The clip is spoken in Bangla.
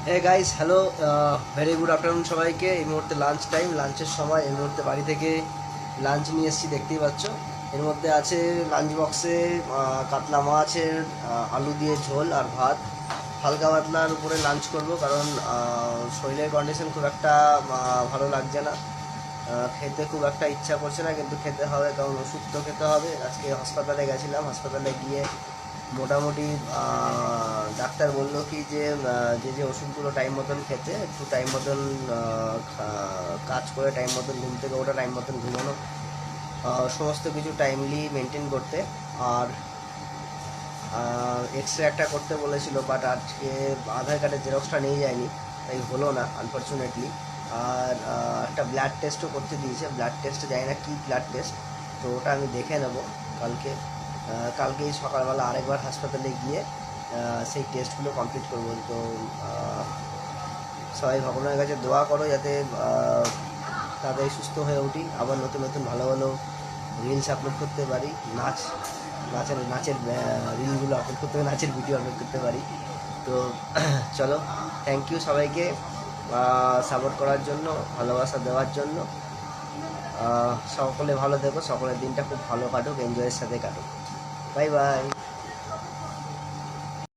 হে guys, hello, very good afternoon সবাইকে। এই মুহূর্তে লাঞ্চ টাইম, লাঞ্চের সময়। এই মুহূর্তে বাড়ি থেকে লাঞ্চ নিয়ে এসেছি, দেখতেই পাচ্ছ। এর মধ্যে আছে লাঞ্চ বক্সে কাতলা মাছের আলু দিয়ে ঝোল আর ভাত। হালকা পাতলার উপরে লাঞ্চ করব, কারণ শরীরের কন্ডিশন খুব একটা ভালো লাগছে না। খেতে খুব একটা ইচ্ছা করছে না, কিন্তু খেতে হবে, কারণ ওষুধ তো খেতে হবে। আজকে হাসপাতালে গেছিলাম, হাসপাতালে গিয়ে মোটামুটি ডাক্তার বললো কি যে যে যে ওষুধগুলো টাইম মতন খেতে, একটু টাইম মতন কাজ করে, টাইম মতন ঘুম থেকে ওঠা, টাইম মতন ঘুমানো, সমস্ত কিছু টাইমলি মেনটেন করতে। আর এক্স রে একটা করতে বলেছিল, বাট আজকে আধার কার্ডের জেরক্সটা নিয়ে যায়নি, তাই হলো না আনফর্চুনেটলি। আর একটা ব্লাড টেস্টও করতে দিয়েছে। ব্লাড টেস্টে জানি না কী ব্লাড টেস্ট, তো ওটা আমি দেখে নেব কালকে। কালকেই সকালবেলা আরেকবার হাসপাতালে গিয়ে সেই টেস্টগুলো কমপ্লিট করবো। তো সবাই ভগবানের কাছে দোয়া করো যাতে তাড়াতাড়ি সুস্থ হয়ে উঠি, আবার নতুন নতুন ভালো ভালো রিলস আপলোড করতে পারি, নাচের নাচের রিলগুলো আপলোড করতে পারি, নাচের ভিডিও আপলোড করতে পারি। তো চলো, থ্যাংক ইউ সবাইকে সাপোর্ট করার জন্য, ভালোবাসা দেওয়ার জন্য। সকলে ভালো থেকো, সকলের দিনটা খুব ভালো কাটুক, এনজয়ের সাথে কাটুক। Bye bye.